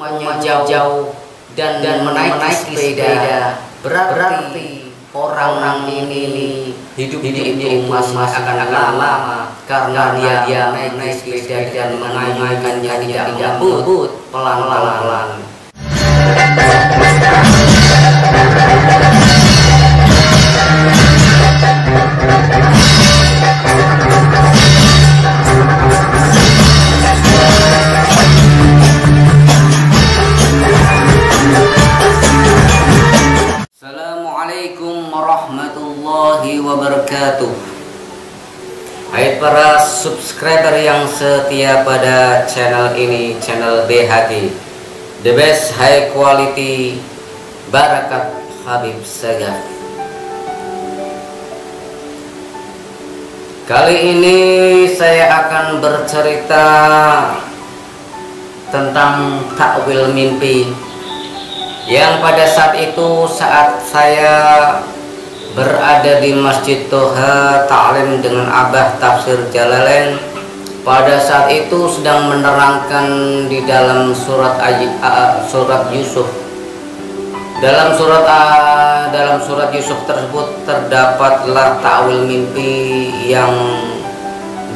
rumahnya jauh dan menaiki sepeda, berarti orang ini hidup masih akan lama karena dia naik sepeda dan mengajukannya tidak ngebut pelan-pelan. Assalamualaikum warahmatullahi wabarakatuh. Hai para subscriber yang setia pada channel ini, channel BHG, the best high quality Barakat Habib Sagaf. Kali ini saya akan bercerita tentang takwil mimpi yang pada saat itu, saat saya berada di Masjid Toha Ta'lim dengan Abah Tafsir Jalalain, pada saat itu sedang menerangkan di dalam surat Yusuf. Dalam surat Yusuf tersebut terdapatlah takwil mimpi yang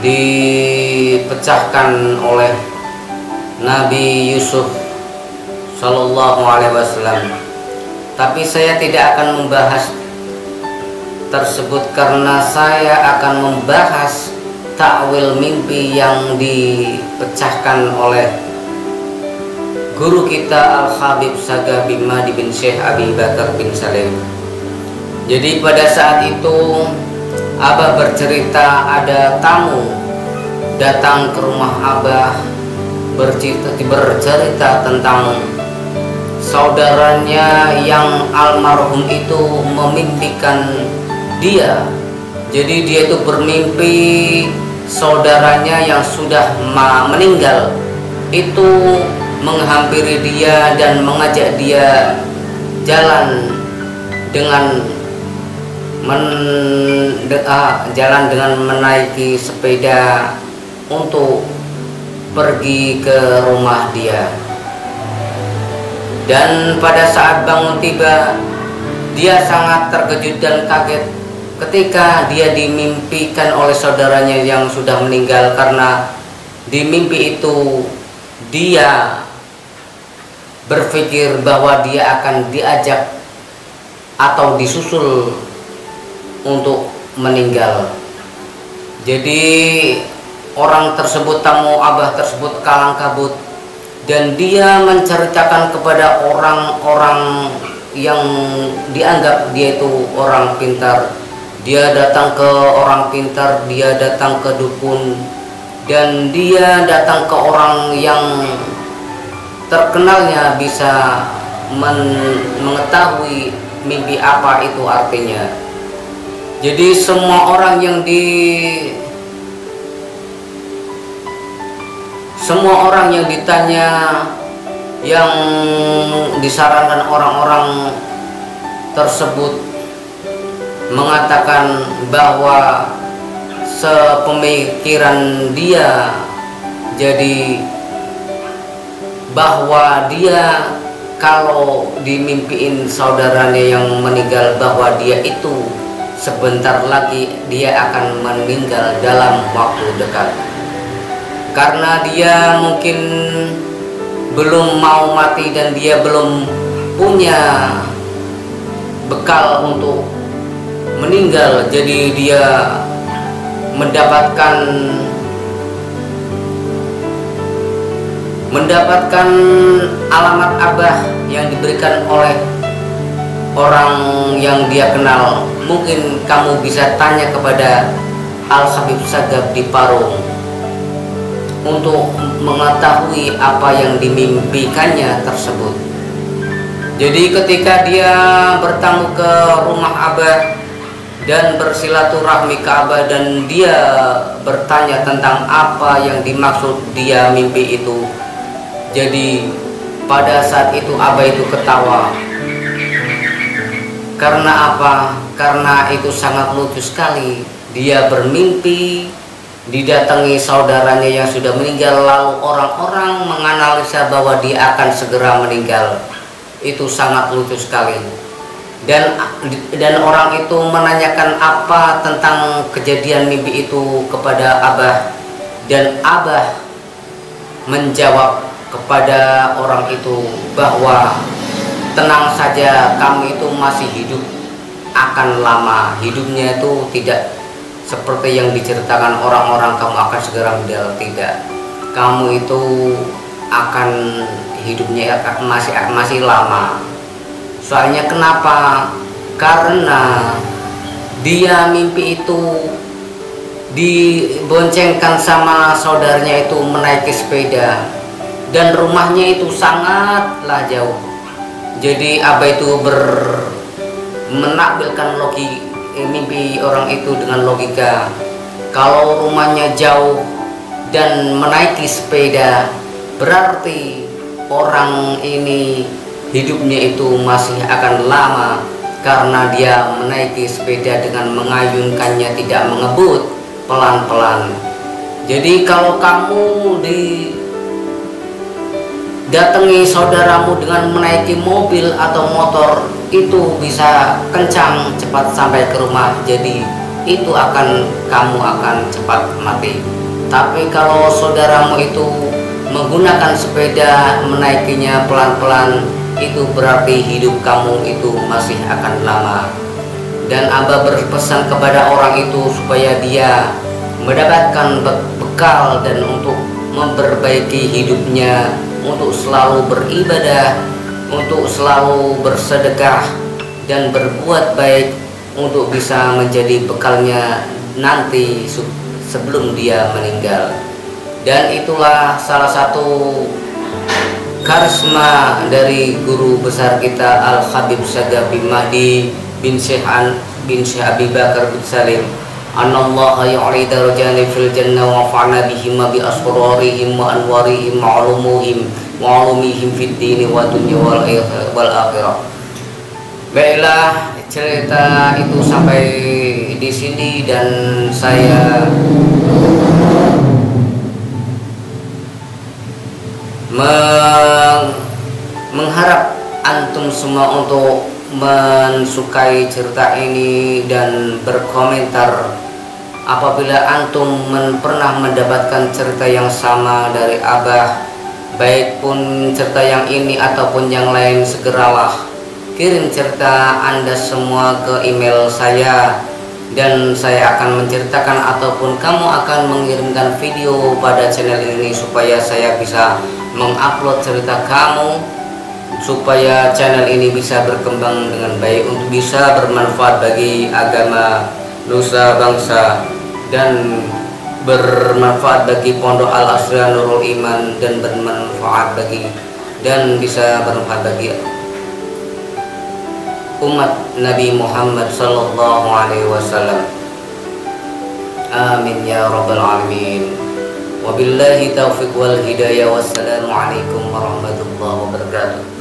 dipecahkan oleh Nabi Yusuf Sallallahu Alaihi Wasallam. Tapi saya tidak akan membahas tersebut karena saya akan membahas takwil mimpi yang dipecahkan oleh guru kita Al-Habib Sagaf bin Mahdi bin Syekh Abi Bakar bin Salim. Jadi pada saat itu Abah bercerita ada tamu datang ke rumah Abah bercerita tentang saudaranya yang almarhum itu memimpikan dia. Jadi dia itu bermimpi saudaranya yang sudah meninggal itu menghampiri dia dan mengajak dia jalan dengan menaiki sepeda untuk pergi ke rumah dia. Dan pada saat bangun tiba, dia sangat terkejut dan kaget ketika dia dimimpikan oleh saudaranya yang sudah meninggal, karena di mimpi itu dia berpikir bahwa dia akan diajak atau disusul untuk meninggal. Jadi orang tersebut, tamu Abah tersebut kalang kabut, dan dia menceritakan kepada orang-orang yang dianggap dia itu orang pintar. Dia datang ke orang pintar, dia datang ke dukun, dan dia datang ke orang yang terkenalnya bisa mengetahui mimpi apa itu artinya. Jadi semua orang yang ditanya, yang disarankan orang-orang tersebut mengatakan bahwa sepemikiran dia, jadi bahwa dia kalau dimimpiin saudaranya yang meninggal, bahwa dia itu sebentar lagi dia akan meninggal dalam waktu dekat. Karena dia mungkin belum mau mati dan dia belum punya bekal untuk meninggal, jadi dia mendapatkan alamat Abah yang diberikan oleh orang yang dia kenal. Mungkin kamu bisa tanya kepada Al-Habib Sagaf di Parung untuk mengetahui apa yang dimimpikannya tersebut. Jadi ketika dia bertamu ke rumah Abah dan bersilaturahmi ke Abah, dan dia bertanya tentang apa yang dimaksud dia mimpi itu. Jadi pada saat itu Abah itu ketawa. Karena apa? Karena itu sangat lucu sekali. Dia bermimpi didatangi saudaranya yang sudah meninggal, lalu orang-orang menganalisa bahwa dia akan segera meninggal. Itu sangat lucu sekali. Dan orang itu menanyakan apa tentang kejadian mimpi itu kepada Abah, dan Abah menjawab kepada orang itu bahwa tenang saja, kamu itu masih hidup, akan lama hidupnya, itu tidak seperti yang diceritakan orang-orang kamu akan segera meninggal. Tidak, kamu itu akan hidupnya masih lama. Soalnya kenapa? Karena dia mimpi itu diboncengkan sama saudaranya itu menaiki sepeda, dan rumahnya itu sangatlah jauh. Jadi Abah itu menampilkan mimpi orang itu dengan logika. Kalau rumahnya jauh dan menaiki sepeda, berarti orang ini hidupnya itu masih akan lama, karena dia menaiki sepeda dengan mengayunkannya, tidak mengebut, pelan-pelan. Jadi kalau kamu datangi saudaramu dengan menaiki mobil atau motor, itu bisa kencang, cepat sampai ke rumah. Jadi itu kamu akan cepat mati. Tapi kalau saudaramu itu menggunakan sepeda, menaikinya pelan-pelan, itu berarti hidup kamu itu masih akan lama. Dan Abah berpesan kepada orang itu supaya dia mendapatkan bekal dan untuk memperbaiki hidupnya, untuk selalu beribadah, untuk selalu bersedekah dan berbuat baik, untuk bisa menjadi bekalnya nanti sebelum dia meninggal. Dan itulah salah satu karisma dari guru besar kita Al-Habib Sagaf bin Mahdi bin Syekh Abi Bakar bin Salim. Anallaha yu'li darajani fil jannah wa fa'na bihim bi asrarihim wa anwarihim wa ulumihim fid din wa dunya wal akhirah. Baiklah, cerita itu sampai di sini, dan saya mengharap antum semua untuk mensukai cerita ini dan berkomentar apabila antum pernah mendapatkan cerita yang sama dari Abah, baik pun cerita yang ini ataupun yang lain. Segeralah kirim cerita Anda semua ke email saya, dan saya akan menceritakan ataupun kamu akan mengirimkan video pada channel ini supaya saya bisa mengupload cerita kamu, supaya channel ini bisa berkembang dengan baik untuk bisa bermanfaat bagi agama, nusa bangsa, dan bermanfaat bagi Pondok Al Asriya Nurul Iman, dan bisa bermanfaat bagi umat Nabi Muhammad sallallahu alaihi wasallam. Amin ya rabbal alamin. Wabillahi taufiq wal hidayah. Wassalamualaikum warahmatullahi wabarakatuh.